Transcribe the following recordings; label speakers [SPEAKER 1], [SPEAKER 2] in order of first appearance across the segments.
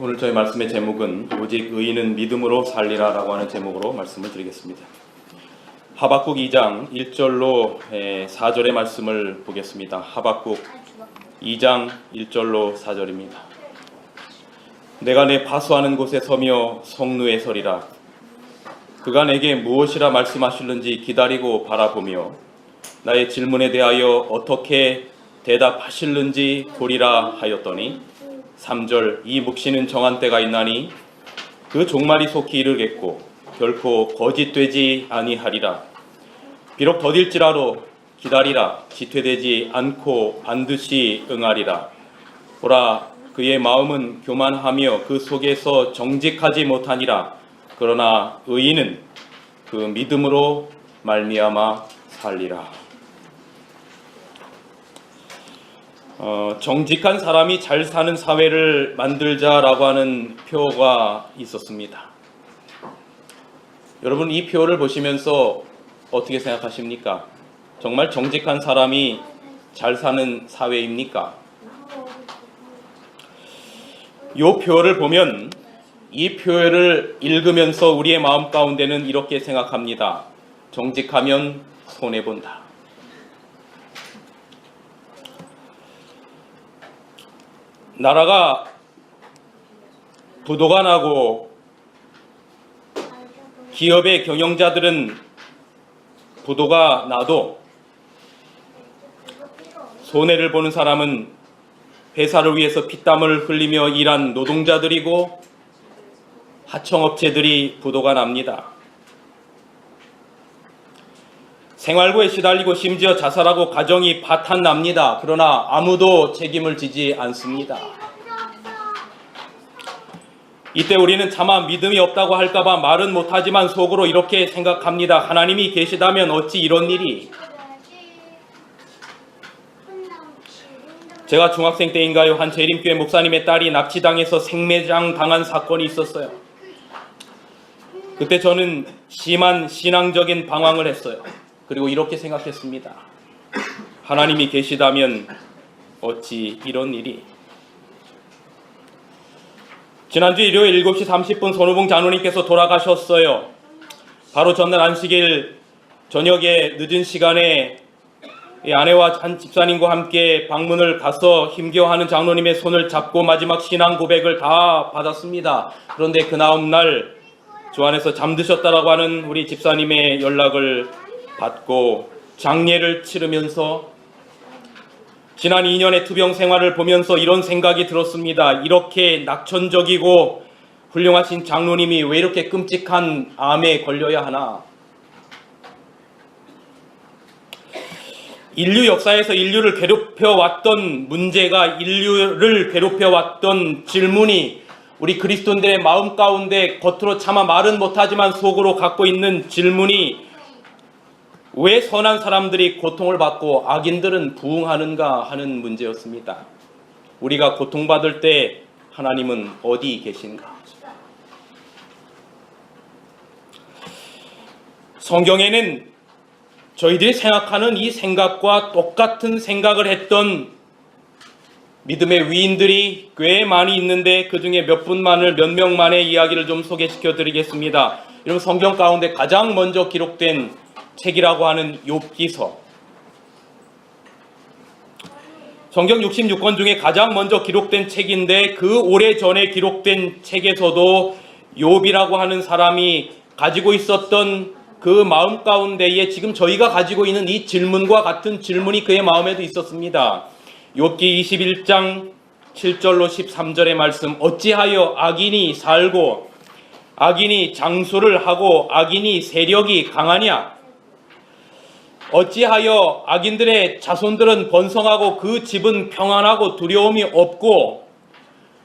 [SPEAKER 1] 오늘 저희 말씀의 제목은 오직 의인은 믿음으로 살리라 라고 하는 제목으로 말씀을 드리겠습니다. 하박국 2장 1절로 4절의 말씀을 보겠습니다. 하박국 2장 1절로 4절입니다. 내가 내 파수하는 곳에 서며 성루에 서리라. 그가 내게 무엇이라 말씀하실는지 기다리고 바라보며 나의 질문에 대하여 어떻게 대답하실는지 보리라 하였더니 3절 이 묵시는 정한 때가 있나니 그 종말이 속히 이르겠고 결코 거짓되지 아니하리라. 비록 더딜지라도 기다리라. 지퇴되지 않고 반드시 응하리라. 보라 그의 마음은 교만하며 그 속에서 정직하지 못하니라. 그러나 의인은 그 믿음으로 말미암아 살리라. 정직한 사람이 잘 사는 사회를 만들자라고 하는 표가 있었습니다. 여러분 이 표를 보시면서 어떻게 생각하십니까? 정말 정직한 사람이 잘 사는 사회입니까? 이 표를 보면 이 표를 읽으면서 우리의 마음 가운데는 이렇게 생각합니다. 정직하면 손해본다. 나라가 부도가 나고 기업의 경영자들은 부도가 나도 손해를 보는 사람은 회사를 위해서 피땀을 흘리며 일한 노동자들이고 하청업체들이 부도가 납니다. 생활고에 시달리고 심지어 자살하고 가정이 파탄납니다. 그러나 아무도 책임을 지지 않습니다. 이때 우리는 차마 믿음이 없다고 할까봐 말은 못하지만 속으로 이렇게 생각합니다. 하나님이 계시다면 어찌 이런 일이? 제가 중학생 때인가요? 한 재림교회 목사님의 딸이 납치당해서 생매장 당한 사건이 있었어요. 그때 저는 심한 신앙적인 방황을 했어요. 그리고 이렇게 생각했습니다. 하나님이 계시다면 어찌 이런 일이? 지난주 일요일 7시 30분 손우봉 장로님께서 돌아가셨어요. 바로 전날 안식일 저녁에 늦은 시간에 아내와 한 집사님과 함께 방문을 가서 힘겨워하는 장로님의 손을 잡고 마지막 신앙 고백을 다 받았습니다. 그런데 그 다음날 주 안에서 잠드셨다라고 하는 우리 집사님의 연락을 받고 장례를 치르면서 지난 2년의 투병 생활을 보면서 이런 생각이 들었습니다. 이렇게 낙천적이고 훌륭하신 장로님이 왜 이렇게 끔찍한 암에 걸려야 하나? 인류 역사에서 인류를 괴롭혀왔던 문제가, 인류를 괴롭혀왔던 질문이 우리 그리스도인들의 마음 가운데 겉으로 차마 말은 못하지만 속으로 갖고 있는 질문이 왜 선한 사람들이 고통을 받고 악인들은 부흥하는가 하는 문제였습니다. 우리가 고통받을 때 하나님은 어디 계신가? 성경에는 저희들이 생각하는 이 생각과 똑같은 생각을 했던 믿음의 위인들이 꽤 많이 있는데 그 중에 몇 명만의 이야기를 좀 소개시켜 드리겠습니다. 여러분 성경 가운데 가장 먼저 기록된 책이라고 하는 욥기서. 성경 66권 중에 가장 먼저 기록된 책인데 그 오래전에 기록된 책에서도 욥이라고 하는 사람이 가지고 있었던 그 마음 가운데에 지금 저희가 가지고 있는 이 질문과 같은 질문이 그의 마음에도 있었습니다. 욥기 21장 7절로 13절의 말씀. 어찌하여 악인이 살고 악인이 장수를 하고 악인이 세력이 강하냐? 어찌하여 악인들의 자손들은 번성하고 그 집은 평안하고 두려움이 없고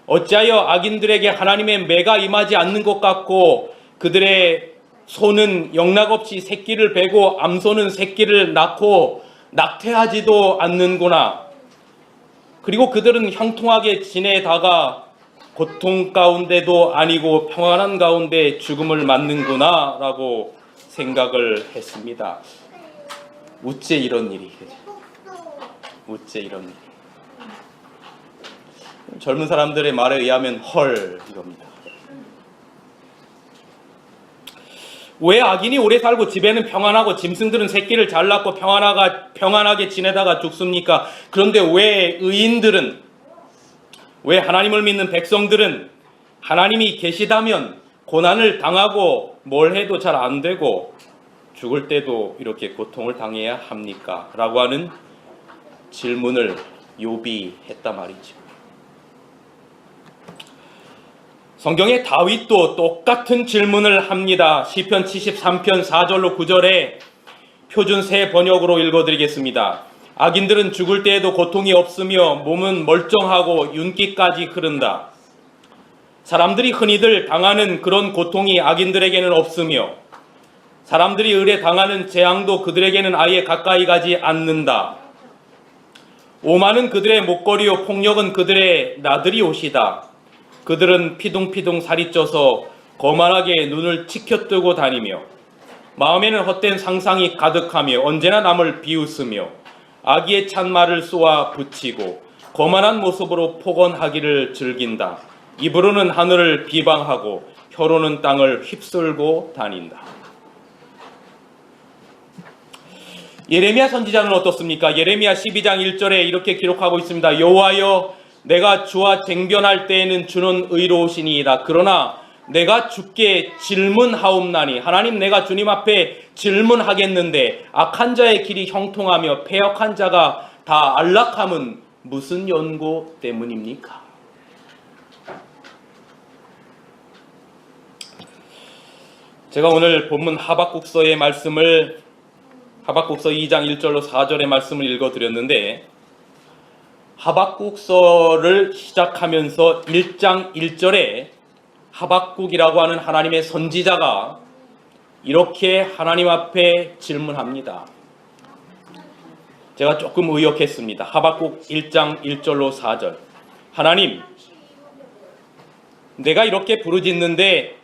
[SPEAKER 1] 어찌하여 악인들에게 하나님의 매가 임하지 않는 것 같고 그들의 소는 영락없이 새끼를 베고 암소는 새끼를 낳고 낙태하지도 않는구나. 그리고 그들은 형통하게 지내다가 고통 가운데도 아니고 평안한 가운데 죽음을 맞는구나 라고 생각을 했습니다. 어째 이런 일이? 어째 이런 일이? 젊은 사람들의 말에 의하면 헐 이겁니다. 왜 악인이 오래 살고 집에는 평안하고 짐승들은 새끼를 잘 낳고 평안하게 지내다가 죽습니까? 그런데 왜 의인들은, 왜 하나님을 믿는 백성들은 하나님이 계시다면 고난을 당하고 뭘 해도 잘 안 되고 죽을 때도 이렇게 고통을 당해야 합니까? 라고 하는 질문을 욥이 했단 말이죠. 성경의 다윗도 똑같은 질문을 합니다. 시편 73편 4절로 9절에 표준 새 번역으로 읽어드리겠습니다. 악인들은 죽을 때에도 고통이 없으며 몸은 멀쩡하고 윤기까지 흐른다. 사람들이 흔히들 당하는 그런 고통이 악인들에게는 없으며 사람들이 을에 당하는 재앙도 그들에게는 아예 가까이 가지 않는다. 오만은 그들의 목걸이요 폭력은 그들의 나들이 옷이다. 그들은 피둥피둥 살이 쪄서 거만하게 눈을 치켜뜨고 다니며 마음에는 헛된 상상이 가득하며 언제나 남을 비웃으며 악의의 찬말을 쏘아 붙이고 거만한 모습으로 폭언하기를 즐긴다. 입으로는 하늘을 비방하고 혀로는 땅을 휩쓸고 다닌다. 예레미야 선지자는 어떻습니까? 예레미야 12장 1절에 이렇게 기록하고 있습니다. 여호와여, 내가 주와 쟁변할 때에는 주는 의로우시니이다. 그러나 내가 주께 질문하옵나니, 하나님, 내가 주님 앞에 질문하겠는데 악한 자의 길이 형통하며 패역한 자가 다 안락함은 무슨 연고 때문입니까? 제가 오늘 본문 하박국서의 말씀을, 하박국서 2장 1절로 4절의 말씀을 읽어드렸는데, 하박국서를 시작하면서 1장 1절에 하박국이라고 하는 하나님의 선지자가 이렇게 하나님 앞에 질문합니다. 제가 조금 의역했습니다. 하박국 1장 1절로 4절. 하나님, 내가 이렇게 부르짖는데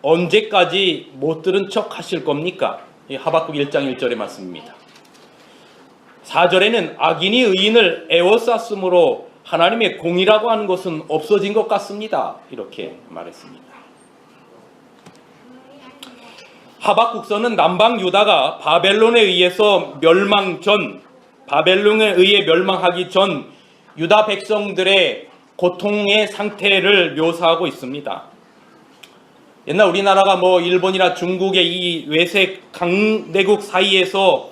[SPEAKER 1] 언제까지 못 들은 척 하실 겁니까? 하박국 1장 1절의 말씀입니다. 4절에는 악인이 의인을 에워쌌으므로 하나님의 공의라고 하는 것은 없어진 것 같습니다. 이렇게 말했습니다. 하박국서는 남방 유다가 바벨론에 의해서 바벨론에 의해 멸망하기 전 유다 백성들의 고통의 상태를 묘사하고 있습니다. 옛날 우리나라가 일본이나 중국의 이 외색 강대국 사이에서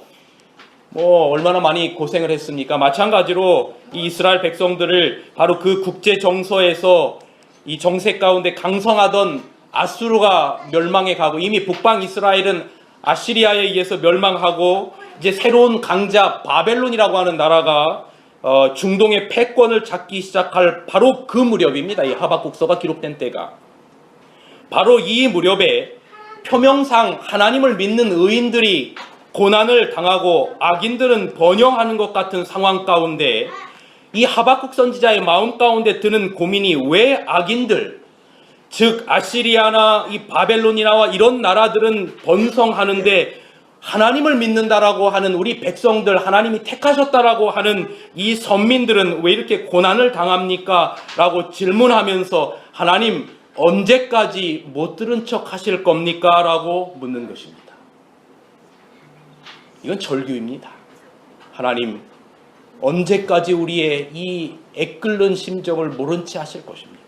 [SPEAKER 1] 얼마나 많이 고생을 했습니까? 마찬가지로 이 이스라엘 백성들을 바로 그 국제 정서에서 이 정색 가운데 강성하던 아수르가 멸망해 가고, 이미 북방 이스라엘은 아시리아에 의해서 멸망하고 이제 새로운 강자 바벨론이라고 하는 나라가 중동의 패권을 잡기 시작할 바로 그 무렵입니다. 이 하박국서가 기록된 때가. 바로 이 무렵에 표면상 하나님을 믿는 의인들이 고난을 당하고 악인들은 번영하는 것 같은 상황 가운데 이 하박국 선지자의 마음 가운데 드는 고민이, 왜 악인들, 즉 아시리아나 이 바벨론이나 이런 나라들은 번성하는데 하나님을 믿는다라고 하는 우리 백성들, 하나님이 택하셨다라고 하는 이 선민들은 왜 이렇게 고난을 당합니까? 라고 질문하면서 하나님, 언제까지 못 들은 척 하실 겁니까? 라고 묻는 것입니다. 이건 절규입니다. 하나님, 언제까지 우리의 이 애끓는 심정을 모른 채 하실 것입니까?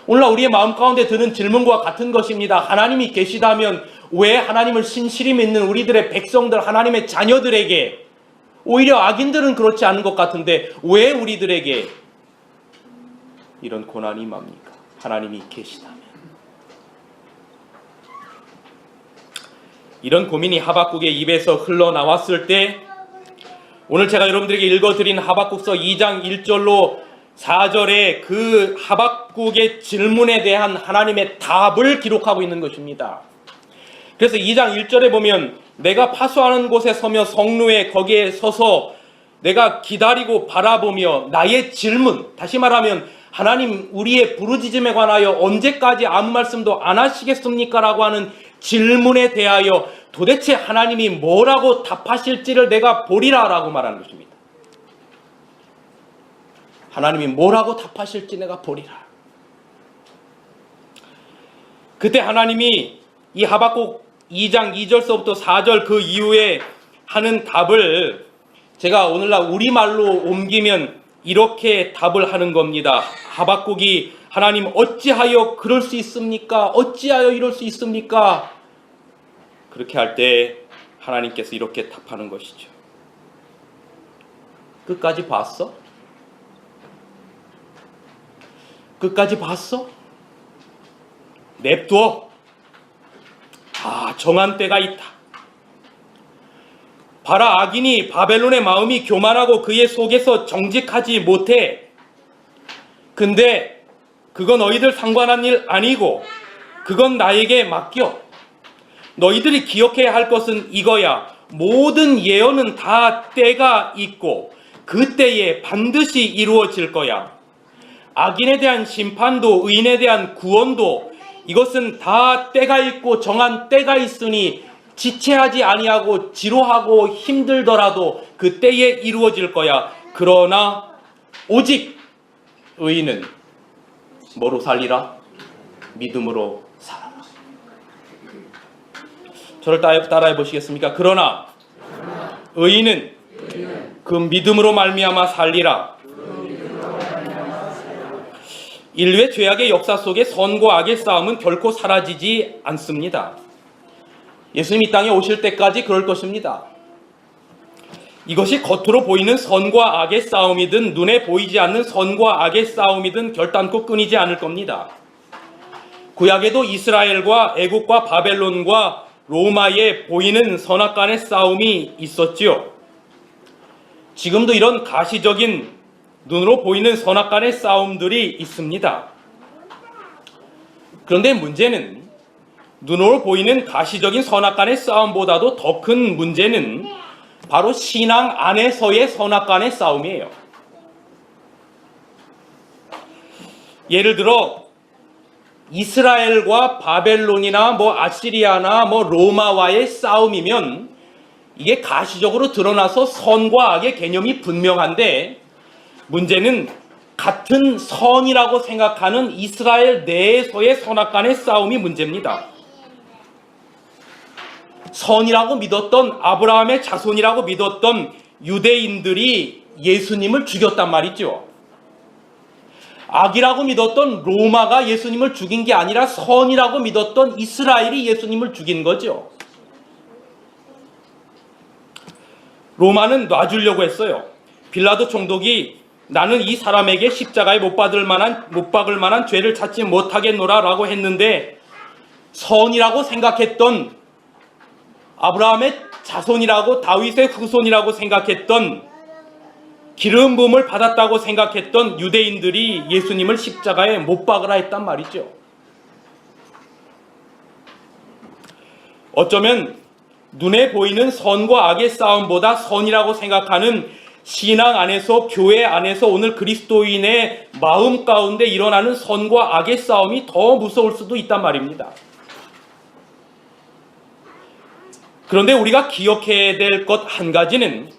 [SPEAKER 1] 오늘날 우리의 마음 가운데 드는 질문과 같은 것입니다. 하나님이 계시다면 왜 하나님을 신실히 믿는 우리들의 백성들, 하나님의 자녀들에게, 오히려 악인들은 그렇지 않은 것 같은데 왜 우리들에게 이런 고난이 임합니까? 하나님이 계시다면. 이런 고민이 하박국의 입에서 흘러나왔을 때, 오늘 제가 여러분들에게 읽어드린 하박국서 2장 1절로 4절에 그 하박국의 질문에 대한 하나님의 답을 기록하고 있는 것입니다. 그래서 2장 1절에 보면, 내가 파수하는 곳에 서며 성루에 거기에 서서 내가 기다리고 바라보며 나의 질문, 다시 말하면 하나님, 우리의 부르짖음에 관하여 언제까지 아무 말씀도 안 하시겠습니까? 라고 하는 질문에 대하여 도대체 하나님이 뭐라고 답하실지를 내가 보리라 라고 말하는 것입니다. 하나님이 뭐라고 답하실지 내가 보리라. 그때 하나님이 이 하박국 2장 2절서부터 4절 그 이후에 하는 답을 제가 오늘날 우리말로 옮기면 이렇게 답을 하는 겁니다. 하박국이 하나님 어찌하여 그럴 수 있습니까? 어찌하여 이럴 수 있습니까? 그렇게 할 때 하나님께서 이렇게 답하는 것이죠. 끝까지 봤어? 끝까지 봤어? 냅두어. 정한 때가 있다. 봐라, 악인이 바벨론의 마음이 교만하고 그의 속에서 정직하지 못해. 근데 그건 너희들 상관한 일 아니고 그건 나에게 맡겨. 너희들이 기억해야 할 것은 이거야. 모든 예언은 다 때가 있고 그 때에 반드시 이루어질 거야. 악인에 대한 심판도 의인에 대한 구원도 이것은 다 때가 있고 정한 때가 있으니 지체하지 아니하고 지루하고 힘들더라도 그 때에 이루어질 거야. 그러나 오직 의인은 뭐로 살리라? 믿음으로 살아라. 저를 따라해 보시겠습니까? 그러나 의인은 그 믿음으로 말미암아 살리라. 인류의 죄악의 역사 속에 선과 악의 싸움은 결코 사라지지 않습니다. 예수님 이 땅에 오실 때까지 그럴 것입니다. 이것이 겉으로 보이는 선과 악의 싸움이든 눈에 보이지 않는 선과 악의 싸움이든 결단코 끊이지 않을 겁니다. 구약에도 이스라엘과 애국과 바벨론과 로마에 보이는 선악간의 싸움이 있었지요. 지금도 이런 가시적인 눈으로 보이는 선악간의 싸움들이 있습니다. 그런데 문제는 눈으로 보이는 가시적인 선악간의 싸움보다도 더 큰 문제는 바로 신앙 안에서의 선악간의 싸움이에요. 예를 들어 이스라엘과 바벨론이나 아시리아나 로마와의 싸움이면 이게 가시적으로 드러나서 선과 악의 개념이 분명한데, 문제는 같은 선이라고 생각하는 이스라엘 내에서의 선악간의 싸움이 문제입니다. 선이라고 믿었던 아브라함의 자손이라고 믿었던 유대인들이 예수님을 죽였단 말이죠. 악이라고 믿었던 로마가 예수님을 죽인 게 아니라 선이라고 믿었던 이스라엘이 예수님을 죽인 거죠. 로마는 놔주려고 했어요. 빌라도 총독이 나는 이 사람에게 십자가에 못 박을 만한 죄를 찾지 못하겠노라 라고 했는데, 선이라고 생각했던 아브라함의 자손이라고 다윗의 후손이라고 생각했던 기름 부음을 받았다고 생각했던 유대인들이 예수님을 십자가에 못 박으라 했단 말이죠. 어쩌면 눈에 보이는 선과 악의 싸움보다 선이라고 생각하는 신앙 안에서, 교회 안에서 오늘 그리스도인의 마음 가운데 일어나는 선과 악의 싸움이 더 무서울 수도 있단 말입니다. 그런데 우리가 기억해야 될 것 한 가지는,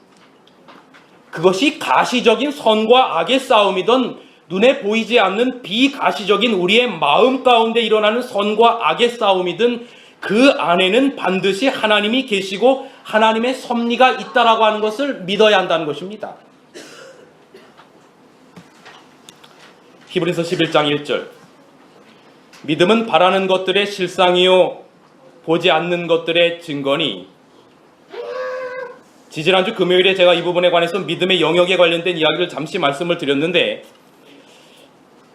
[SPEAKER 1] 그것이 가시적인 선과 악의 싸움이든 눈에 보이지 않는 비가시적인 우리의 마음 가운데 일어나는 선과 악의 싸움이든 그 안에는 반드시 하나님이 계시고 하나님의 섭리가 있다라고 하는 것을 믿어야 한다는 것입니다. 히브리서 11장 1절, 믿음은 바라는 것들의 실상이요 보지 않는 것들의 증거니. 지지난주 금요일에 제가 이 부분에 관해서 믿음의 영역에 관련된 이야기를 잠시 말씀을 드렸는데,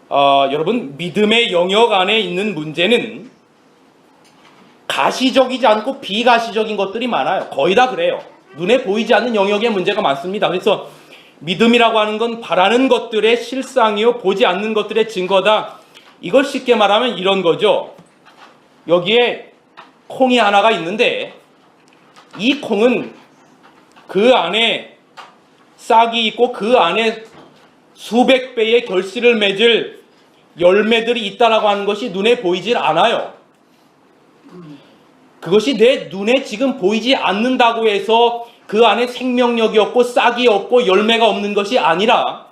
[SPEAKER 1] 여러분, 믿음의 영역 안에 있는 문제는 가시적이지 않고 비가시적인 것들이 많아요. 거의 다 그래요. 눈에 보이지 않는 영역의 문제가 많습니다. 그래서 믿음이라고 하는 건 바라는 것들의 실상이요 보지 않는 것들의 증거다. 이걸 쉽게 말하면 이런 거죠. 여기에 콩이 하나가 있는데 이 콩은 그 안에 싹이 있고 그 안에 수백 배의 결실을 맺을 열매들이 있다라고 하는 것이 눈에 보이질 않아요. 그것이 내 눈에 지금 보이지 않는다고 해서 그 안에 생명력이 없고 싹이 없고 열매가 없는 것이 아니라,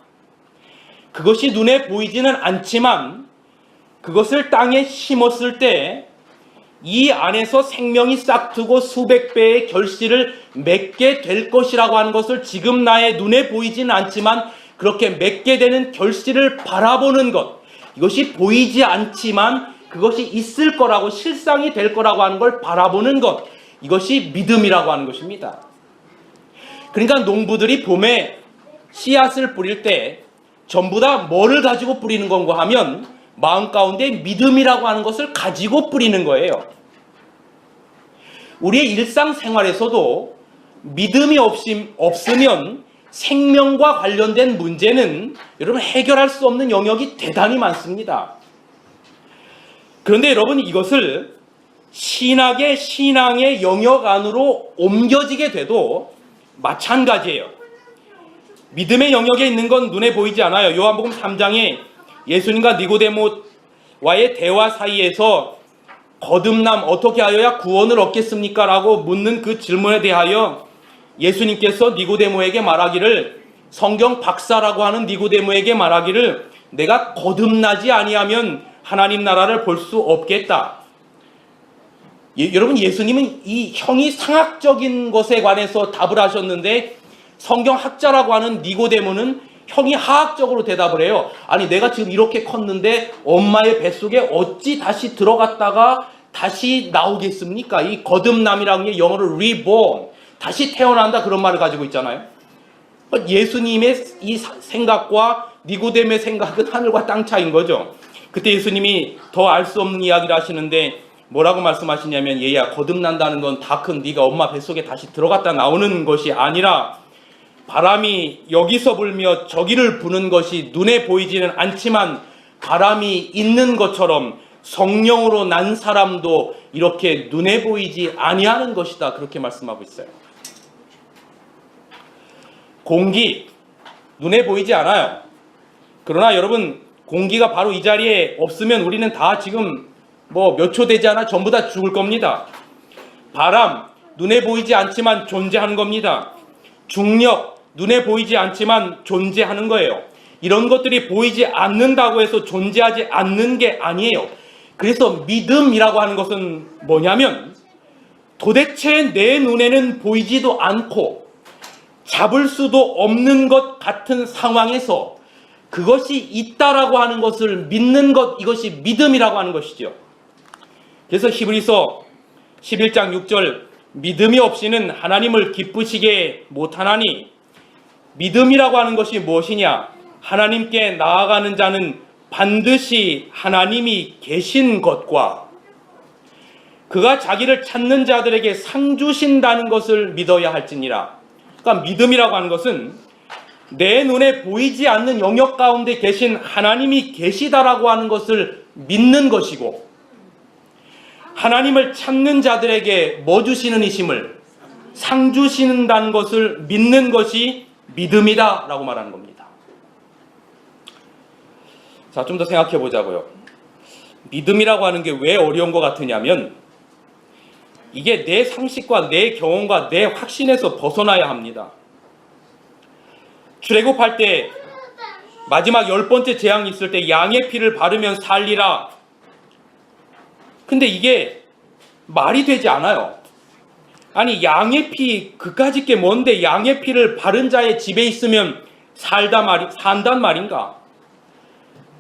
[SPEAKER 1] 그것이 눈에 보이지는 않지만 그것을 땅에 심었을 때 이 안에서 생명이 싹트고 수백 배의 결실을 맺게 될 것이라고 하는 것을 지금 나의 눈에 보이지는 않지만 그렇게 맺게 되는 결실을 바라보는 것, 이것이 보이지 않지만 그것이 있을 거라고, 실상이 될 거라고 하는 걸 바라보는 것, 이것이 믿음이라고 하는 것입니다. 그러니까 농부들이 봄에 씨앗을 뿌릴 때 전부 다 뭐를 가지고 뿌리는 건가 하면 마음 가운데 믿음이라고 하는 것을 가지고 뿌리는 거예요. 우리의 일상생활에서도 믿음이 없으면 생명과 관련된 문제는 여러분 해결할 수 없는 영역이 대단히 많습니다. 그런데 여러분, 이것을 신앙의 영역 안으로 옮겨지게 돼도 마찬가지예요. 믿음의 영역에 있는 건 눈에 보이지 않아요. 요한복음 3장에 예수님과 니고데모와의 대화 사이에서 거듭남 어떻게 하여야 구원을 얻겠습니까? 라고 묻는 그 질문에 대하여 예수님께서 니고데모에게 말하기를, 성경 박사라고 하는 니고데모에게 말하기를, 내가 거듭나지 아니하면 하나님 나라를 볼 수 없겠다. 여러분, 예수님은 이 형이상학적인 것에 관해서 답을 하셨는데 성경학자라고 하는 니고데모는 형이 하학적으로 대답을 해요. 아니, 내가 지금 이렇게 컸는데 엄마의 뱃속에 어찌 다시 들어갔다가 다시 나오겠습니까? 이 거듭남이라는 게 영어로 reborn, 다시 태어난다, 그런 말을 가지고 있잖아요. 예수님의 이 생각과 니고데모의 생각은 하늘과 땅 차이인 거죠. 그때 예수님이 더 알 수 없는 이야기를 하시는데 뭐라고 말씀하시냐면, 얘야, 거듭난다는 건 다 큰 네가 엄마 뱃속에 다시 들어갔다 나오는 것이 아니라 바람이 여기서 불며 저기를 부는 것이 눈에 보이지는 않지만 바람이 있는 것처럼 성령으로 난 사람도 이렇게 눈에 보이지 아니하는 것이다, 그렇게 말씀하고 있어요. 공기, 눈에 보이지 않아요. 그러나 여러분, 공기가 바로 이 자리에 없으면 우리는 다 지금 몇 초 되지 않아 전부 다 죽을 겁니다. 바람, 눈에 보이지 않지만 존재하는 겁니다. 중력, 눈에 보이지 않지만 존재하는 거예요. 이런 것들이 보이지 않는다고 해서 존재하지 않는 게 아니에요. 그래서 믿음이라고 하는 것은 뭐냐면, 도대체 내 눈에는 보이지도 않고 잡을 수도 없는 것 같은 상황에서 그것이 있다라고 하는 것을 믿는 것, 이것이 믿음이라고 하는 것이죠. 그래서 히브리서 11장 6절, 믿음이 없이는 하나님을 기쁘시게 못하나니, 믿음이라고 하는 것이 무엇이냐? 하나님께 나아가는 자는 반드시 하나님이 계신 것과 그가 자기를 찾는 자들에게 상 주신다는 것을 믿어야 할지니라. 그러니까 믿음이라고 하는 것은 내 눈에 보이지 않는 영역 가운데 계신 하나님이 계시다라고 하는 것을 믿는 것이고, 하나님을 찾는 자들에게 뭐 주시는 이심을, 상 주신다는 것을 믿는 것이 믿음이다 라고 말하는 겁니다. 자, 좀 더 생각해 보자고요. 믿음이라고 하는 게 왜 어려운 것 같으냐면, 이게 내 상식과 내 경험과 내 확신에서 벗어나야 합니다. 출애굽할 때 마지막 10번째 재앙이 있을 때 양의 피를 바르면 살리라. 근데 이게 말이 되지 않아요. 아니, 양의 피, 그까짓 게 뭔데 양의 피를 바른 자의 집에 있으면 산단 말인가?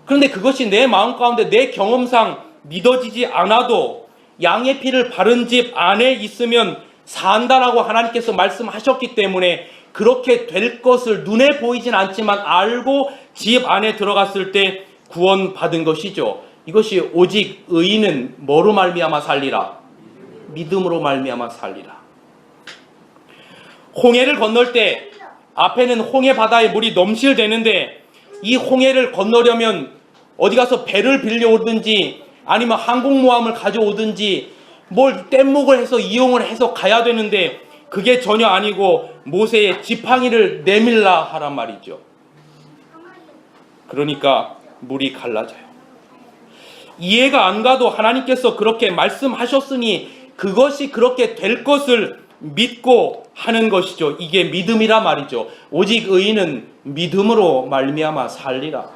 [SPEAKER 1] 그런데 그것이 내 마음 가운데 내 경험상 믿어지지 않아도 양의 피를 바른 집 안에 있으면 산다라고 하나님께서 말씀하셨기 때문에 그렇게 될 것을 눈에 보이진 않지만 알고 집 안에 들어갔을 때 구원받은 것이죠. 이것이 오직 의인은 뭐로 말미암아 살리라? 믿음으로 말미암아 살리라. 홍해를 건널 때 앞에는 홍해 바다에 물이 넘실대는데 이 홍해를 건너려면 어디 가서 배를 빌려오든지 아니면 항공모함을 가져오든지 뭘 뗏목을 해서 이용을 해서 가야 되는데 그게 전혀 아니고 모세의 지팡이를 내밀라 하란 말이죠. 그러니까 물이 갈라져요. 이해가 안 가도 하나님께서 그렇게 말씀하셨으니 그것이 그렇게 될 것을 믿고 하는 것이죠. 이게 믿음이라 말이죠. 오직 의인은 믿음으로 말미암아 살리라.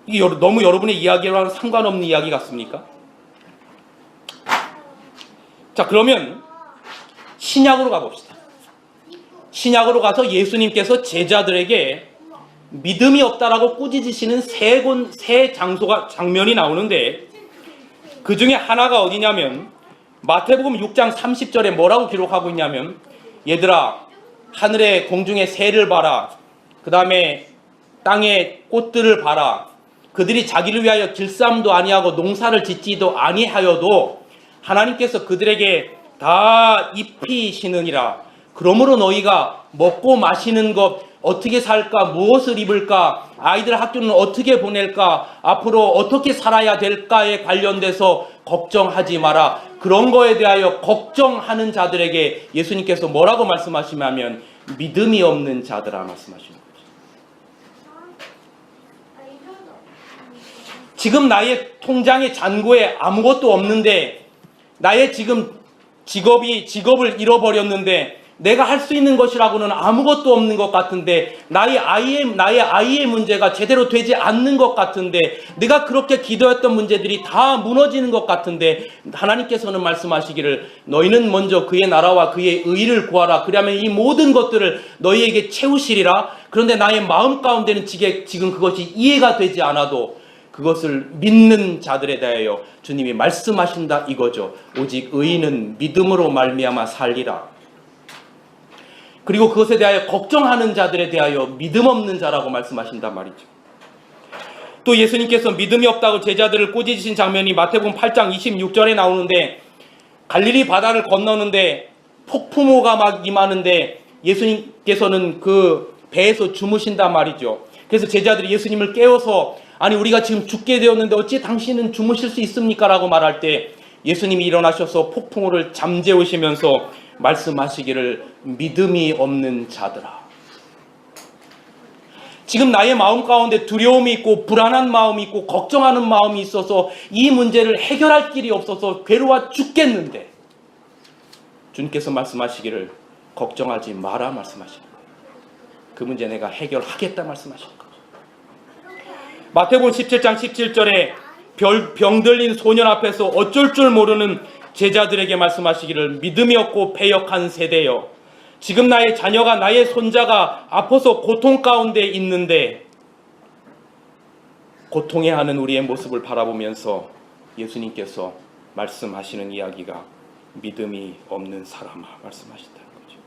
[SPEAKER 1] 이게 너무 여러분의 이야기랑 상관없는 이야기 같습니까? 자, 그러면 신약으로 가봅시다. 신약으로 가서 예수님께서 제자들에게 믿음이 없다라고 꾸짖으시는 세 장면이 나오는데, 그 중에 하나가 어디냐면 마태복음 6장 30절에 뭐라고 기록하고 있냐면, 얘들아 하늘의 공중의 새를 봐라, 그 다음에 땅의 꽃들을 봐라. 그들이 자기를 위하여 길쌈도 아니하고 농사를 짓지도 아니하여도 하나님께서 그들에게 다 입히시느니라. 그러므로 너희가 먹고 마시는 것, 어떻게 살까, 무엇을 입을까, 아이들 학교는 어떻게 보낼까, 앞으로 어떻게 살아야 될까에 관련돼서 걱정하지 마라. 그런 거에 대하여 걱정하는 자들에게 예수님께서 뭐라고 말씀하시냐면 믿음이 없는 자들아 말씀하시는 거죠. 지금 나의 통장의 잔고에 아무것도 없는데, 나의 지금 직업을 잃어버렸는데, 내가 할 수 있는 것이라고는 아무것도 없는 것 같은데, 나의 아이의 문제가 제대로 되지 않는 것 같은데, 내가 그렇게 기도했던 문제들이 다 무너지는 것 같은데, 하나님께서는 말씀하시기를 너희는 먼저 그의 나라와 그의 의를 구하라. 그러면 이 모든 것들을 너희에게 채우시리라. 그런데 나의 마음 가운데는 지금 그것이 이해가 되지 않아도 그것을 믿는 자들에 대하여 주님이 말씀하신다 이거죠. 오직 의인은 믿음으로 말미암아 살리라. 그리고 그것에 대하여 걱정하는 자들에 대하여 믿음 없는 자라고 말씀하신단 말이죠. 또 예수님께서 믿음이 없다고 제자들을 꾸짖으신 장면이 마태복음 8장 26절에 나오는데, 갈릴리 바다를 건너는데 폭풍우가 막 임하는데 예수님께서는 그 배에서 주무신단 말이죠. 그래서 제자들이 예수님을 깨워서 아니 우리가 지금 죽게 되었는데 어찌 당신은 주무실 수 있습니까? 라고 말할 때 예수님이 일어나셔서 폭풍우를 잠재우시면서 말씀하시기를 믿음이 없는 자들아. 지금 나의 마음 가운데 두려움이 있고 불안한 마음이 있고 걱정하는 마음이 있어서 이 문제를 해결할 길이 없어서 괴로워 죽겠는데 주님께서 말씀하시기를 걱정하지 마라 말씀하시는 거예요. 그 문제 내가 해결하겠다 말씀하시는 거예요. 마태복음 17장 17절에 병 들린 소년 앞에서 어쩔 줄 모르는 제자들에게 말씀하시기를 믿음이 없고 패역한 세대여, 지금 나의 자녀가 나의 손자가 아파서 고통 가운데 있는데, 고통해하는 우리의 모습을 바라보면서 예수님께서 말씀하시는 이야기가 믿음이 없는 사람아 말씀하신다는 거죠.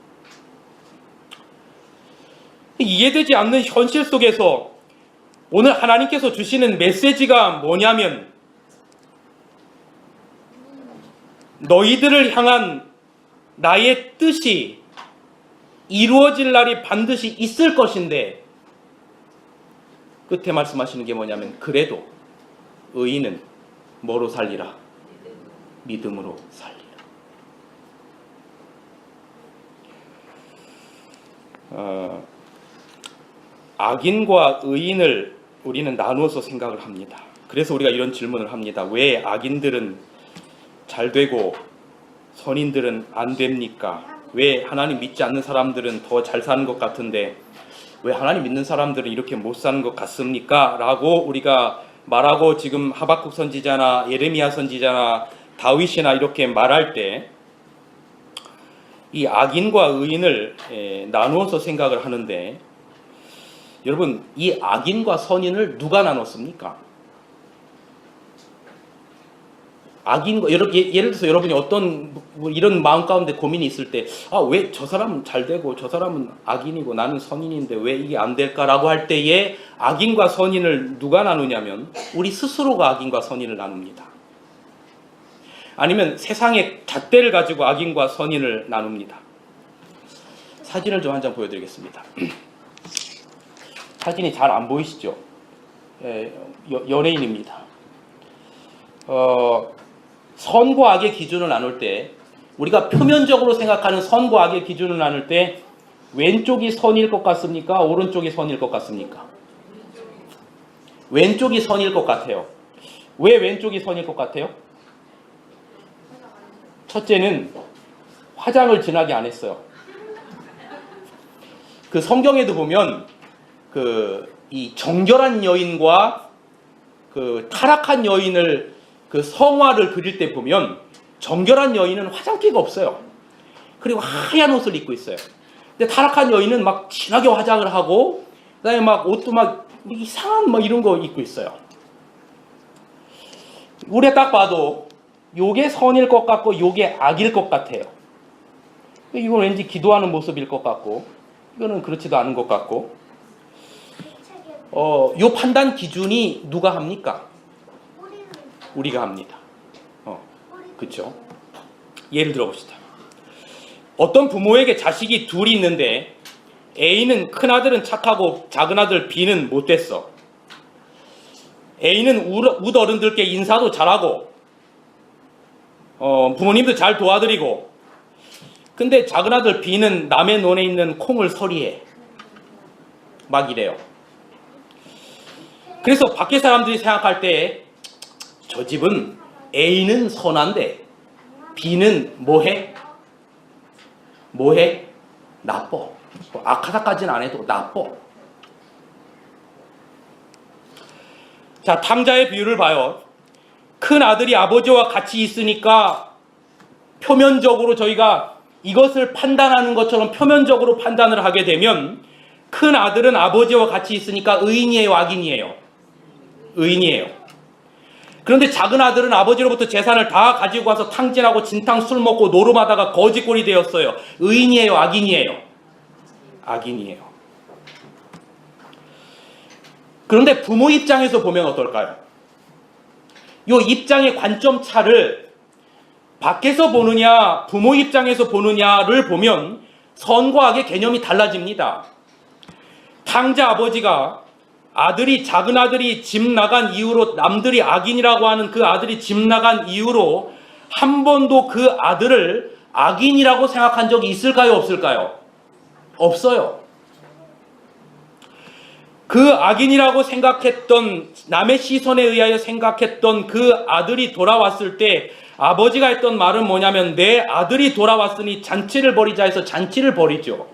[SPEAKER 1] 이해되지 않는 현실 속에서 오늘 하나님께서 주시는 메시지가 뭐냐면, 너희들을 향한 나의 뜻이 이루어질 날이 반드시 있을 것인데, 끝에 말씀하시는 게 뭐냐면 그래도 의인은 뭐로 살리라? 믿음으로 살리라. 악인과 의인을 우리는 나누어서 생각을 합니다. 그래서 우리가 이런 질문을 합니다. 왜 악인들은 잘 되고 선인들은 안 됩니까? 왜 하나님 믿지 않는 사람들은 더 잘 사는 것 같은데 왜 하나님 믿는 사람들은 이렇게 못 사는 것 같습니까? 라고 우리가 말하고, 지금 하박국 선지자나 예레미야 선지자나 다윗이나 이렇게 말할 때 이 악인과 의인을 나누어서 생각을 하는데, 여러분 이 악인과 선인을 누가 나눴습니까? 악인과 예를 들어서 여러분이 어떤 이런 마음 가운데 고민이 있을 때, 왜 저 사람은 잘 되고 저 사람은 악인이고 나는 선인인데 왜 이게 안 될까라고 할 때에 악인과 선인을 누가 나누냐면 우리 스스로가 악인과 선인을 나눕니다. 아니면 세상의 잣대를 가지고 악인과 선인을 나눕니다. 사진을 좀 한 장 보여드리겠습니다. 사진이 잘 안 보이시죠? 연예인입니다. 선과 악의 기준을 나눌 때, 우리가 표면적으로 생각하는 선과 악의 기준을 나눌 때 왼쪽이 선일 것 같습니까? 오른쪽이 선일 것 같습니까? 왼쪽이 선일 것 같아요. 왜 왼쪽이 선일 것 같아요? 첫째는 화장을 진하게 안 했어요. 그 성경에도 보면 이 정결한 여인과 그 타락한 여인을 그 성화를 그릴 때 보면 정결한 여인은 화장기가 없어요. 그리고 하얀 옷을 입고 있어요. 근데 타락한 여인은 막 진하게 화장을 하고 그다음에 막 옷도 막 이상한 막 이런 거 입고 있어요. 우리가 딱 봐도 요게 선일 것 같고 요게 악일 것 같아요. 이건 왠지 기도하는 모습일 것 같고 이거는 그렇지도 않은 것 같고 요 판단 기준이 누가 합니까? 우리가 합니다. 그렇죠? 예를 들어 봅시다. 어떤 부모에게 자식이 둘이 있는데 A는 큰아들은 착하고 작은아들 B는 못됐어. A는 웃어른들께 인사도 잘하고 부모님도 잘 도와드리고 근데 작은아들 B는 남의 논에 있는 콩을 서리해. 막 이래요. 그래서 밖에 사람들이 생각할 때 저 집은 A는 선한데 B는 뭐해? 나빠. 악하다까지는 안 해도 나빠. 자, 탕자의 비유를 봐요. 큰 아들이 아버지와 같이 있으니까 표면적으로 저희가 이것을 판단하는 것처럼 표면적으로 판단을 하게 되면 큰 아들은 아버지와 같이 있으니까 의인이에요, 악인이에요? 의인이에요. 그런데 작은 아들은 아버지로부터 재산을 다 가지고 와서 탕진하고 진탕 술 먹고 노름하다가 거지꼴이 되었어요. 의인이에요, 악인이에요? 악인이에요. 그런데 부모 입장에서 보면 어떨까요? 이 입장의 관점 차를 밖에서 보느냐 부모 입장에서 보느냐를 보면 선과 악의 개념이 달라집니다. 탕자 아버지가 작은 아들이 집 나간 이후로 남들이 악인이라고 하는 그 아들이 집 나간 이후로 한 번도 그 아들을 악인이라고 생각한 적이 있을까요? 없을까요? 없어요. 그 악인이라고 생각했던 남의 시선에 의하여 생각했던 그 아들이 돌아왔을 때 아버지가 했던 말은 뭐냐면 내 아들이 돌아왔으니 잔치를 벌이자 해서 잔치를 벌이죠.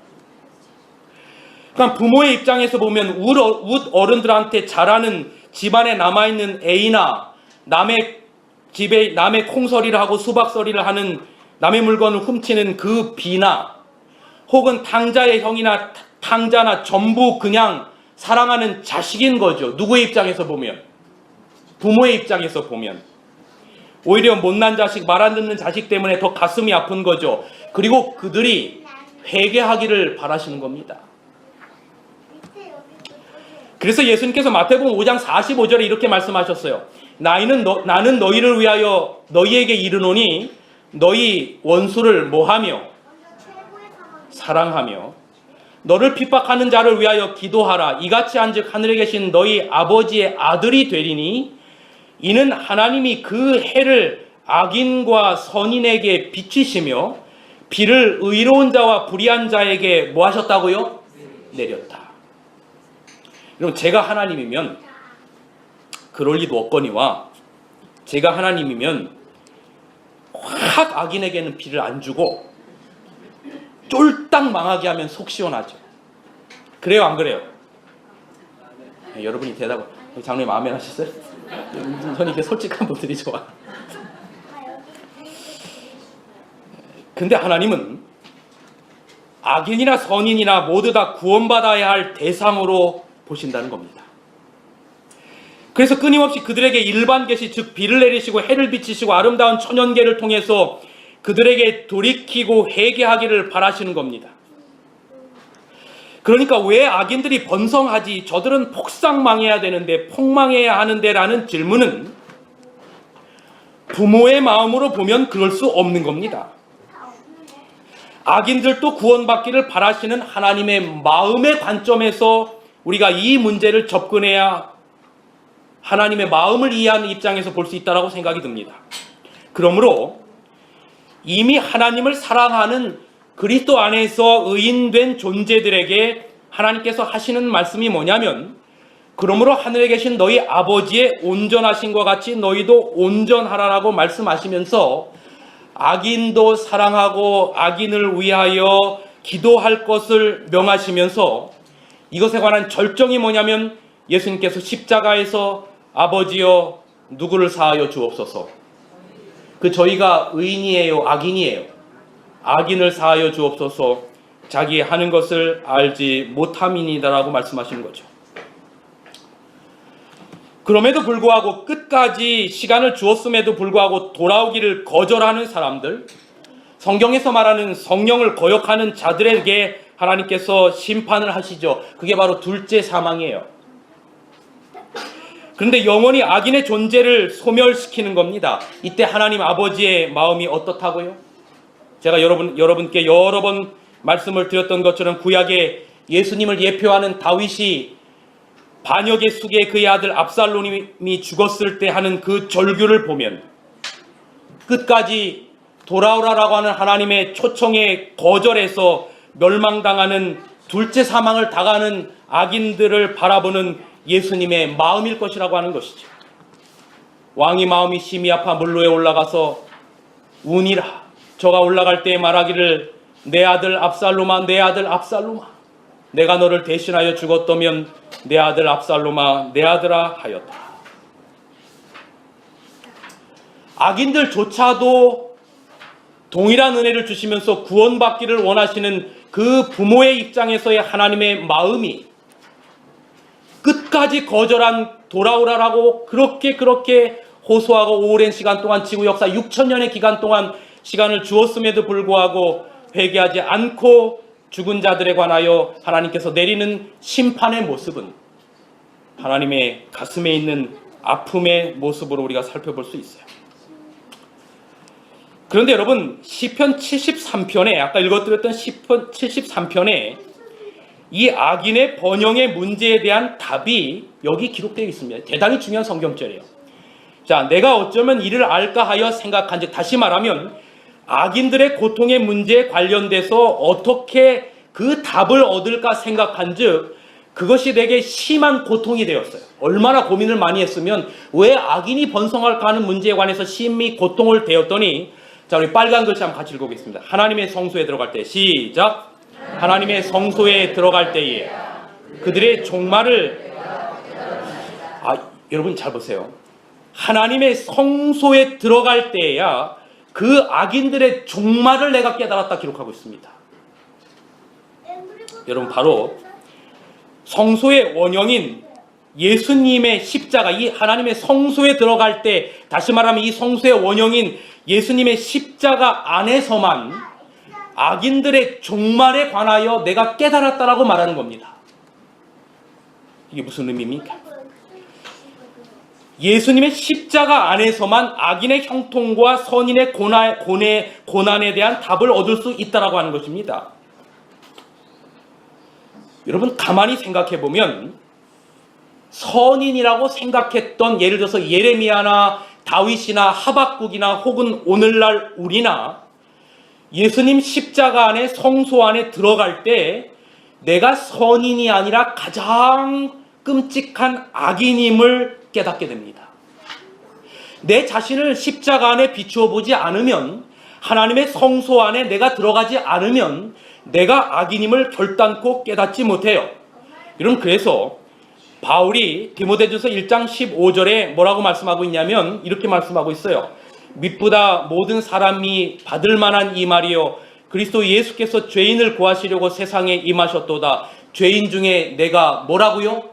[SPEAKER 1] 그러니까 부모의 입장에서 보면 웃 어른들한테 잘하는 집안에 남아있는 A나 남의 집에 남의 콩서리를 하고 수박서리를 하는 남의 물건을 훔치는 그 B나 혹은 탕자의 형이나 탕자나 전부 그냥 사랑하는 자식인 거죠. 누구의 입장에서 보면? 부모의 입장에서 보면. 오히려 못난 자식, 말 안 듣는 자식 때문에 더 가슴이 아픈 거죠. 그리고 그들이 회개하기를 바라시는 겁니다. 그래서 예수님께서 마태복음 5장 45절에 이렇게 말씀하셨어요. 나는 너희를 위하여 너희에게 이르노니 너희 원수를 뭐하며? 사랑하며 너를 핍박하는 자를 위하여 기도하라. 이같이 한즉 하늘에 계신 너희 아버지의 아들이 되리니 이는 하나님이 그 해를 악인과 선인에게 비치시며 비를 의로운 자와 불의한 자에게 뭐 하셨다고요? 내렸다. 여러분 제가 하나님이면 그럴 리도 없거니와 제가 하나님이면 확 악인에게는 비를 안 주고 쫄딱 망하게 하면 속 시원하죠. 그래요, 안 그래요? 네, 여러분이 대답을 장로님 아멘 하셨어요? 저는 이렇게 솔직한 분들이 좋아. 근데 하나님은 악인이나 선인이나 모두 다 구원받아야 할 대상으로 보신다는 겁니다. 그래서 끊임없이 그들에게 일반 계시 즉 비를 내리시고 해를 비치시고 아름다운 천연계를 통해서 그들에게 돌이키고 회개하기를 바라시는 겁니다. 그러니까 왜 악인들이 번성하지 저들은 폭삭망해야 되는데 폭망해야 하는데 라는 질문은 부모의 마음으로 보면 그럴 수 없는 겁니다. 악인들도 구원받기를 바라시는 하나님의 마음의 관점에서 우리가 이 문제를 접근해야 하나님의 마음을 이해하는 입장에서 볼 수 있다고 생각이 듭니다. 그러므로 이미 하나님을 사랑하는 그리스도 안에서 의인된 존재들에게 하나님께서 하시는 말씀이 뭐냐면 그러므로 하늘에 계신 너희 아버지의 온전하신과 같이 너희도 온전하라라고 말씀하시면서 악인도 사랑하고 악인을 위하여 기도할 것을 명하시면서 이것에 관한 절정이 뭐냐면 예수님께서 십자가에서 아버지여 누구를 사하여 주옵소서. 그 저희가 의인이에요, 악인이에요? 악인을 사하여 주옵소서. 자기 하는 것을 알지 못함이니다라고 말씀하시는 거죠. 그럼에도 불구하고 끝까지 시간을 주었음에도 불구하고 돌아오기를 거절하는 사람들, 성경에서 말하는 성령을 거역하는 자들에게 하나님께서 심판을 하시죠. 그게 바로 둘째 사망이에요. 그런데 영원히 악인의 존재를 소멸시키는 겁니다. 이때 하나님 아버지의 마음이 어떻다고요? 제가 여러분께 여러 번 말씀을 드렸던 것처럼 구약에 예수님을 예표하는 다윗이 반역의 숙에 그의 아들 압살롬이 죽었을 때 하는 그 절규를 보면 끝까지 돌아오라라고 하는 하나님의 초청에 거절해서 멸망당하는 둘째 사망을 당하는 악인들을 바라보는 예수님의 마음일 것이라고 하는 것이죠. 왕이 마음이 심히 아파 물로에 올라가서 우니라. 저가 올라갈 때 말하기를 내 아들 압살롬아, 내 아들 압살롬아, 내가 너를 대신하여 죽었다면 내 아들 압살롬아, 내 아들아 하였다. 악인들조차도 동일한 은혜를 주시면서 구원받기를 원하시는 그 부모의 입장에서의 하나님의 마음이 끝까지 거절한 돌아오라라고 그렇게 호소하고 오랜 시간 동안 지구 역사 6천년의 기간 동안 시간을 주었음에도 불구하고 회개하지 않고 죽은 자들에 관하여 하나님께서 내리는 심판의 모습은 하나님의 가슴에 있는 아픔의 모습으로 우리가 살펴볼 수 있어요. 그런데 여러분, 시편 73편에 아까 읽어드렸던 시편 73편에 이 악인의 번영의 문제에 대한 답이 여기 기록되어 있습니다. 대단히 중요한 성경절이에요. 자, 내가 어쩌면 이를 알까 하여 생각한즉, 다시 말하면 악인들의 고통의 문제에 관련돼서 어떻게 그 답을 얻을까 생각한즉 그것이 되게 심한 고통이 되었어요. 얼마나 고민을 많이 했으면 왜 악인이 번성할까 하는 문제에 관해서 심히 고통을 되었더니, 자, 우리 빨간 글씨 한번 같이 읽어보겠습니다. 하나님의 성소에 들어갈 때, 시작. 하나님의 성소에 들어갈 때에 그들의 종말을, 여러분 잘 보세요. 하나님의 성소에 들어갈 때에야 그 악인들의 종말을 내가 깨달았다 기록하고 있습니다. 여러분, 바로 성소의 원형인 예수님의 십자가, 이 하나님의 성소에 들어갈 때, 다시 말하면 이 성소의 원형인 예수님의 십자가 안에서만 악인들의 종말에 관하여 내가 깨달았다라고 말하는 겁니다. 이게 무슨 의미입니까? 예수님의 십자가 안에서만 악인의 형통과 선인의 고난에 대한 답을 얻을 수 있다라고 하는 것입니다. 여러분, 가만히 생각해 보면 선인이라고 생각했던, 예를 들어서 예레미야나 다윗이나 하박국이나 혹은 오늘날 우리나 예수님 십자가 안에, 성소 안에 들어갈 때 내가 선인이 아니라 가장 끔찍한 악인임을 깨닫게 됩니다. 내 자신을 십자가 안에 비추어 보지 않으면, 하나님의 성소 안에 내가 들어가지 않으면 내가 악인임을 결단코 깨닫지 못해요. 여러분, 그래서 바울이 디모데전서 1장 15절에 뭐라고 말씀하고 있냐면 이렇게 말씀하고 있어요. 밑보다 모든 사람이 받을 만한 이 말이요, 그리스도 예수께서 죄인을 구하시려고 세상에 임하셨도다. 죄인 중에 내가 뭐라고요?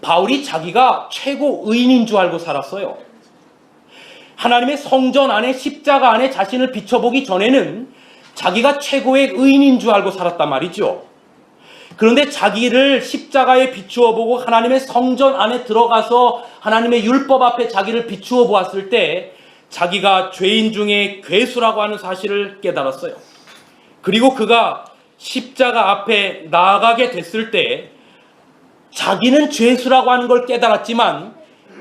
[SPEAKER 1] 바울이 자기가 최고 의인인 줄 알고 살았어요. 하나님의 성전 안에, 십자가 안에 자신을 비춰보기 전에는 자기가 최고의 의인인 줄 알고 살았단 말이죠. 그런데 자기를 십자가에 비추어 보고 하나님의 성전 안에 들어가서 하나님의 율법 앞에 자기를 비추어 보았을 때 자기가 죄인 중에 괴수라고 하는 사실을 깨달았어요. 그리고 그가 십자가 앞에 나아가게 됐을 때 자기는 죄수라고 하는 걸 깨달았지만,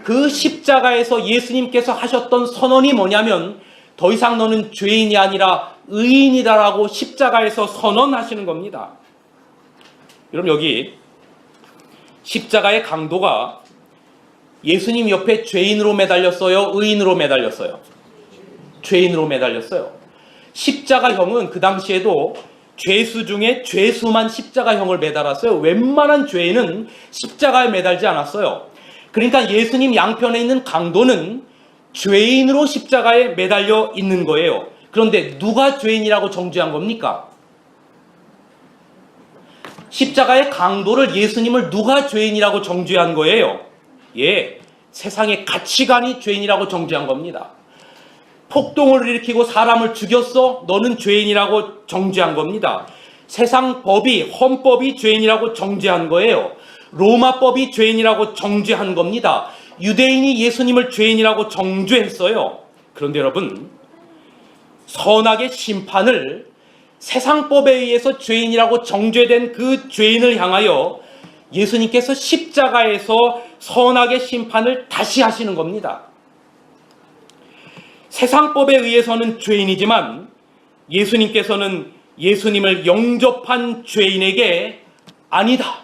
[SPEAKER 1] 그 십자가에서 예수님께서 하셨던 선언이 뭐냐면 더 이상 너는 죄인이 아니라 의인이다라고 십자가에서 선언하시는 겁니다. 여러분, 여기 십자가의 강도가 예수님 옆에 죄인으로 매달렸어요? 의인으로 매달렸어요? 죄인으로 매달렸어요. 십자가형은 그 당시에도 죄수 중에 죄수만 십자가형을 매달았어요. 웬만한 죄인은 십자가에 매달지 않았어요. 그러니까 예수님 양편에 있는 강도는 죄인으로 십자가에 매달려 있는 거예요. 그런데 누가 죄인이라고 정죄한 겁니까? 십자가의 강도를, 예수님을 누가 죄인이라고 정죄한 거예요? 예, 세상의 가치관이 죄인이라고 정죄한 겁니다. 폭동을 일으키고 사람을 죽였어? 너는 죄인이라고 정죄한 겁니다. 세상 법이, 헌법이 죄인이라고 정죄한 거예요. 로마법이 죄인이라고 정죄한 겁니다. 유대인이 예수님을 죄인이라고 정죄했어요. 그런데 여러분, 선악의 심판을 세상법에 의해서 죄인이라고 정죄된 그 죄인을 향하여 예수님께서 십자가에서 선악의 심판을 다시 하시는 겁니다. 세상법에 의해서는 죄인이지만 예수님께서는 예수님을 영접한 죄인에게 아니다,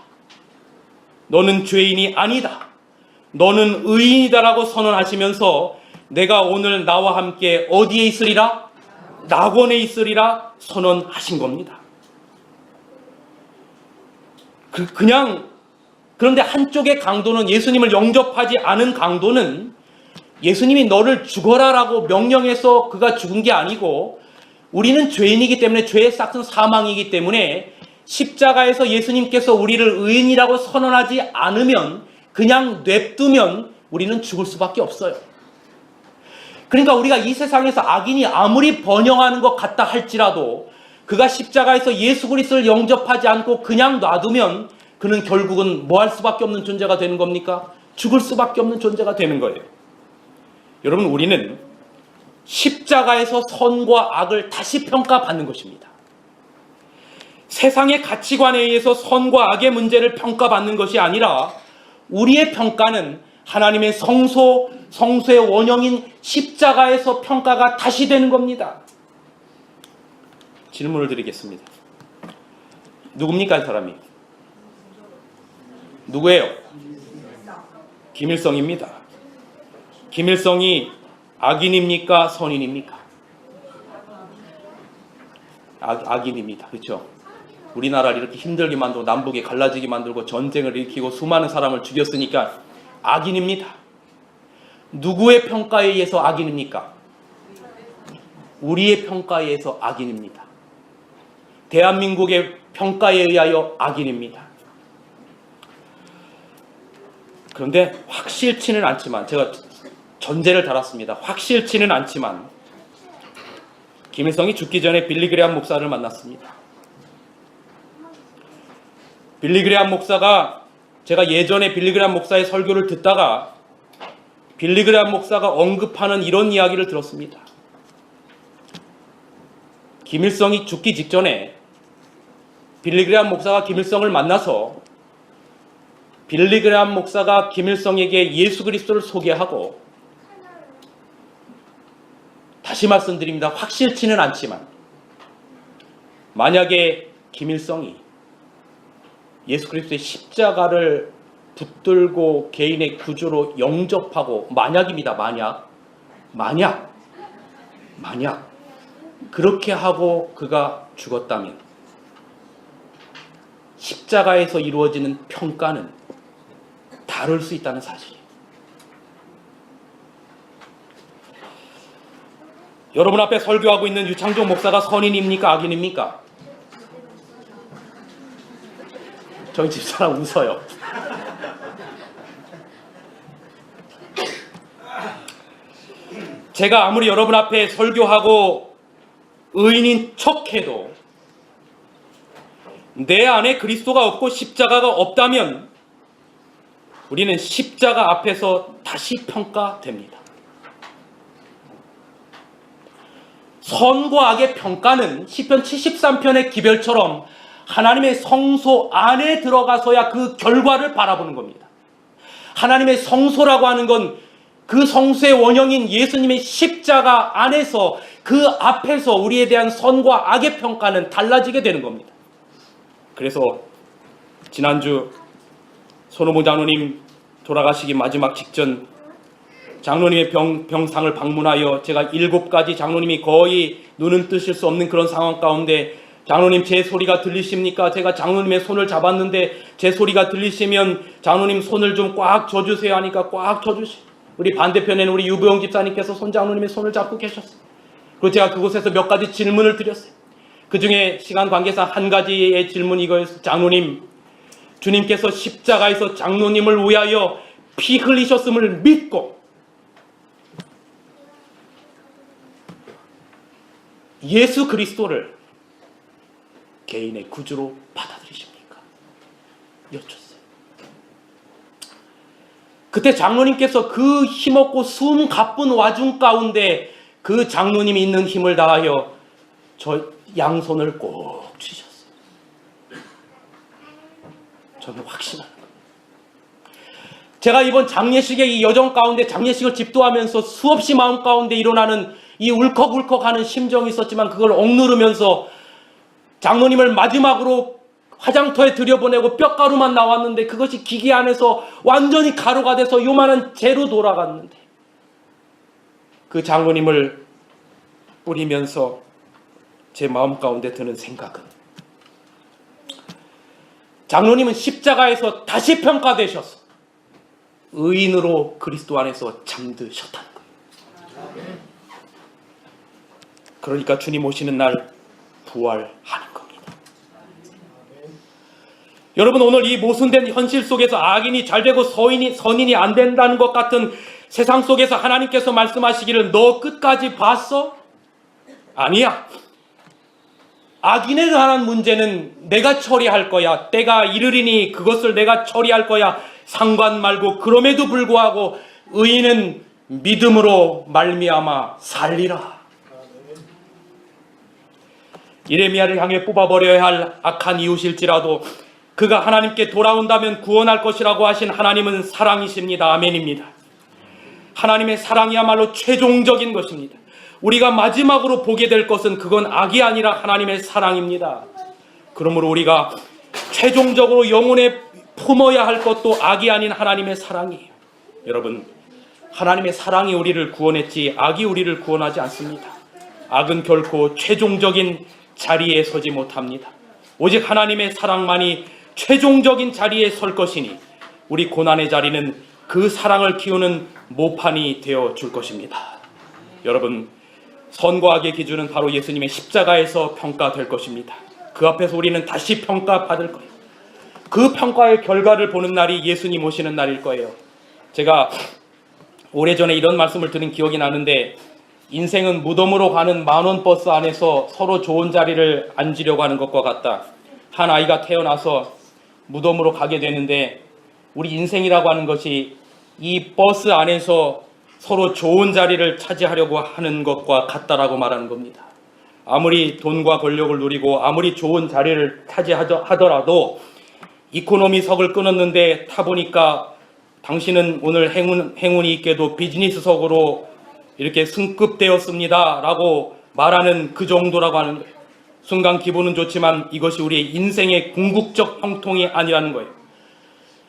[SPEAKER 1] 너는 죄인이 아니다, 너는 의인이다라고 선언하시면서 내가 오늘 나와 함께 어디에 있으리라? 낙원에 있으리라 선언하신 겁니다. 그런데 한쪽의 강도는, 예수님을 영접하지 않은 강도는 예수님이 너를 죽어라라고 명령해서 그가 죽은 게 아니고, 우리는 죄인이기 때문에, 죄의 싹은 사망이기 때문에 십자가에서 예수님께서 우리를 의인이라고 선언하지 않으면, 그냥 냅두면 우리는 죽을 수밖에 없어요. 그러니까 우리가 이 세상에서 악인이 아무리 번영하는 것 같다 할지라도 그가 십자가에서 예수 그리스도를 영접하지 않고 그냥 놔두면 그는 결국은 뭐 할 수밖에 없는 존재가 되는 겁니까? 죽을 수밖에 없는 존재가 되는 거예요. 여러분, 우리는 십자가에서 선과 악을 다시 평가받는 것입니다. 세상의 가치관에 의해서 선과 악의 문제를 평가받는 것이 아니라 우리의 평가는 하나님의 성소의 원형인 십자가에서 평가가 다시 되는 겁니다. 질문을 드리겠습니다. 누굽니까, 이 사람이? 누구예요? 김일성입니다. 김일성이 악인입니까, 선인입니까? 악인입니다. 그렇죠? 우리나라를 이렇게 힘들게 만들고 남북에 갈라지게 만들고 전쟁을 일으키고 수많은 사람을 죽였으니까 악인입니다. 누구의 평가에 의해서 악인입니까? 우리의 평가에 의해서 악인입니다. 대한민국의 평가에 의하여 악인입니다. 그런데 확실치는 않지만, 제가 전제를 달았습니다. 확실치는 않지만 김일성이 죽기 전에 빌리그레함 목사를 만났습니다. 빌리그레함 목사가, 제가 예전에 빌리그레함 목사의 설교를 듣다가 빌리그레함 목사가 언급하는 이런 이야기를 들었습니다. 김일성이 죽기 직전에 빌리그레함 목사가 김일성을 만나서 빌리그레함 목사가 김일성에게 예수 그리스도를 소개하고, 다시 말씀드립니다. 확실치는 않지만 만약에 김일성이 예수 그리스도의 십자가를 붙들고 개인의 구주로 영접하고, 만약입니다. 만약 그렇게 하고 그가 죽었다면 십자가에서 이루어지는 평가는 다를 수 있다는 사실이에요. 여러분 앞에 설교하고 있는 유창종 목사가 선인입니까, 악인입니까? 저희 집사람 웃어요. 제가 아무리 여러분 앞에 설교하고 의인인 척해도 내 안에 그리스도가 없고 십자가가 없다면 우리는 십자가 앞에서 다시 평가됩니다. 선과 악의 평가는 시편 73편의 기별처럼 하나님의 성소 안에 들어가서야 그 결과를 바라보는 겁니다. 하나님의 성소라고 하는 건 그 성소의 원형인 예수님의 십자가 안에서, 그 앞에서 우리에 대한 선과 악의 평가는 달라지게 되는 겁니다. 그래서 지난주 손오봉 장로님 돌아가시기 마지막 직전 장로님의 병상을 방문하여 제가 7가지, 장로님이 거의 눈은 뜨실 수 없는 그런 상황 가운데 장로님 제 소리가 들리십니까? 제가 장로님의 손을 잡았는데 제 소리가 들리시면 장로님 손을 좀 꽉 쥐어주세요 하니까 꽉 쥐어주시고, 우리 반대편에는 우리 유부영 집사님께서 손 장로님의 손을 잡고 계셨어요. 그리고 제가 그곳에서 몇 가지 질문을 드렸어요. 그 중에 시간 관계상 한 가지의 질문이 이거였어요. 장로님, 주님께서 십자가에서 장로님을 위하여 피 흘리셨음을 믿고 예수 그리스도를 개인의 구주로 받아들이십니까? 여쭙어요. 그때 장로님께서 그 힘없고 숨 가쁜 와중 가운데 그 장로님이 있는 힘을 다하여 저 양손을 꼭 쥐셨어요. 저는 확신하는 거예요. 제가 이번 장례식의 이 여정 가운데 장례식을 집도하면서 수없이 마음 가운데 일어나는 이 울컥울컥하는 심정이 있었지만 그걸 억누르면서 장로님을 마지막으로 화장터에 들여보내고 뼈가루만 나왔는데 그것이 기계 안에서 완전히 가루가 돼서 요만한 재로 돌아갔는데 그 장로님을 뿌리면서 제 마음 가운데 드는 생각은, 장로님은 십자가에서 다시 평가되셔서 의인으로 그리스도 안에서 잠드셨다는 거예요. 그러니까 주님 오시는 날 부활하는 겁니다. 여러분, 오늘 이 모순된 현실 속에서 악인이 잘되고 선인이 안 된다는 것 같은 세상 속에서 하나님께서 말씀하시기를 너 끝까지 봤어? 아니야. 악인에 관한 문제는 내가 처리할 거야. 때가 이르리니 그것을 내가 처리할 거야. 상관 말고, 그럼에도 불구하고 의인은 믿음으로 말미암아 살리라. 예레미야를 향해 뽑아버려야 할 악한 이웃일지라도 그가 하나님께 돌아온다면 구원할 것이라고 하신 하나님은 사랑이십니다. 아멘입니다. 하나님의 사랑이야말로 최종적인 것입니다. 우리가 마지막으로 보게 될 것은 그건 악이 아니라 하나님의 사랑입니다. 그러므로 우리가 최종적으로 영혼에 품어야 할 것도 악이 아닌 하나님의 사랑이에요. 여러분, 하나님의 사랑이 우리를 구원했지 악이 우리를 구원하지 않습니다. 악은 결코 최종적인 자리에 서지 못합니다. 오직 하나님의 사랑만이 최종적인 자리에 설 것이니 우리 고난의 자리는 그 사랑을 키우는 모판이 되어 줄 것입니다. 여러분, 선과 악의 기준은 바로 예수님의 십자가에서 평가될 것입니다. 그 앞에서 우리는 다시 평가받을 거예요. 그 평가의 결과를 보는 날이 예수님 오시는 날일 거예요. 제가 오래전에 이런 말씀을 들은 기억이 나는데, 인생은 무덤으로 가는 만원 버스 안에서 서로 좋은 자리를 앉으려고 하는 것과 같다. 한 아이가 태어나서 무덤으로 가게 되는데 우리 인생이라고 하는 것이 이 버스 안에서 서로 좋은 자리를 차지하려고 하는 것과 같다라고 말하는 겁니다. 아무리 돈과 권력을 누리고 아무리 좋은 자리를 차지하더라도 이코노미석을 끊었는데 타보니까 당신은 오늘 행운이 있게도 비즈니스석으로 이렇게 승급되었습니다 라고 말하는 그 정도라고 하는 거예요. 순간 기분은 좋지만 이것이 우리의 인생의 궁극적 형통이 아니라는 거예요.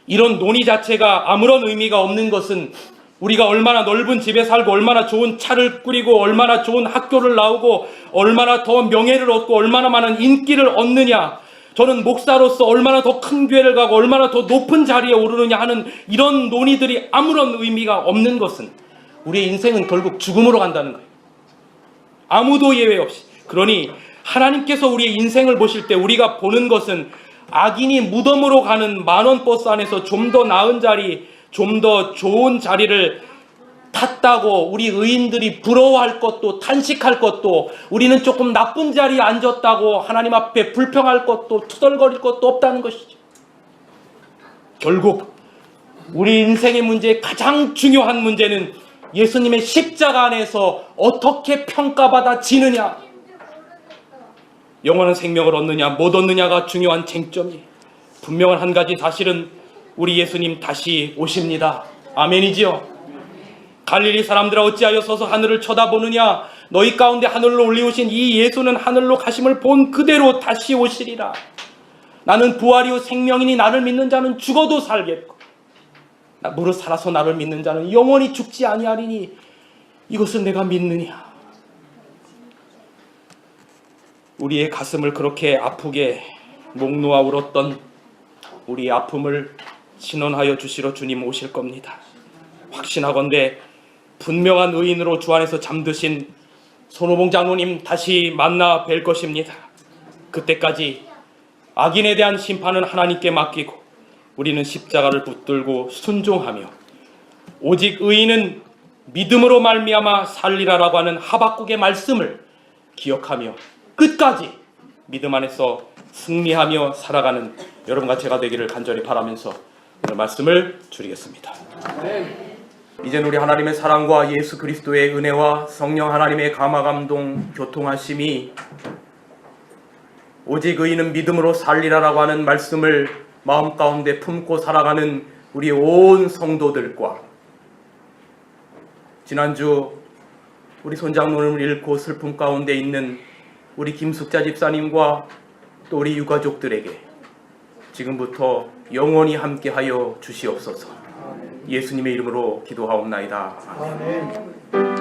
[SPEAKER 1] 이런 논의 자체가 아무런 의미가 없는 것은 우리가 얼마나 넓은 집에 살고 얼마나 좋은 차를 꾸리고 얼마나 좋은 학교를 나오고 얼마나 더 명예를 얻고 얼마나 많은 인기를 얻느냐, 저는 목사로서 얼마나 더 큰 교회를 가고 얼마나 더 높은 자리에 오르느냐 하는 이런 논의들이 아무런 의미가 없는 것은 우리의 인생은 결국 죽음으로 간다는 거예요. 아무도 예외 없이. 그러니 하나님께서 우리의 인생을 보실 때 우리가 보는 것은 악인이 무덤으로 가는 만원 버스 안에서 좀 더 나은 자리, 좀 더 좋은 자리를 탔다고 우리 의인들이 부러워할 것도 탄식할 것도, 우리는 조금 나쁜 자리에 앉았다고 하나님 앞에 불평할 것도 투덜거릴 것도 없다는 것이죠. 결국 우리 인생의 문제, 가장 중요한 문제는 예수님의 십자가 안에서 어떻게 평가받아지느냐, 영원한 생명을 얻느냐 못 얻느냐가 중요한 쟁점이에요. 분명한 한 가지 사실은 우리 예수님 다시 오십니다. 아멘이지요. 갈릴리 사람들아 어찌하여 서서 하늘을 쳐다보느냐, 너희 가운데 하늘로 올리우신 이 예수는 하늘로 가심을 본 그대로 다시 오시리라. 나는 부활이요 생명이니 나를 믿는 자는 죽어도 살겠고 무릇 살아서 나를 믿는 자는 영원히 죽지 아니하리니 이것을 내가 믿느냐. 우리의 가슴을 그렇게 아프게 목 놓아 울었던 우리의 아픔을 신원하여 주시러 주님 오실 겁니다. 확신하건대 분명한 의인으로 주 안에서 잠드신 손오봉 장로님 다시 만나 뵐 것입니다. 그때까지 악인에 대한 심판은 하나님께 맡기고 우리는 십자가를 붙들고 순종하며 오직 의인은 믿음으로 말미암아 살리라라고 하는 하박국의 말씀을 기억하며 끝까지 믿음 안에서 승리하며 살아가는 여러분과 제가 되기를 간절히 바라면서 오늘 말씀을 줄이겠습니다. 이제는 우리 하나님의 사랑과 예수 그리스도의 은혜와 성령 하나님의 감화감동 교통하심이 오직 의인은 믿음으로 살리라라고 하는 말씀을 마음 가운데 품고 살아가는 우리 온 성도들과 지난주 우리 손장로님을 잃고 슬픔 가운데 있는 우리 김숙자 집사님과 또 우리 유가족들에게 지금부터 영원히 함께하여 주시옵소서. 예수님의 이름으로 기도하옵나이다. 아멘.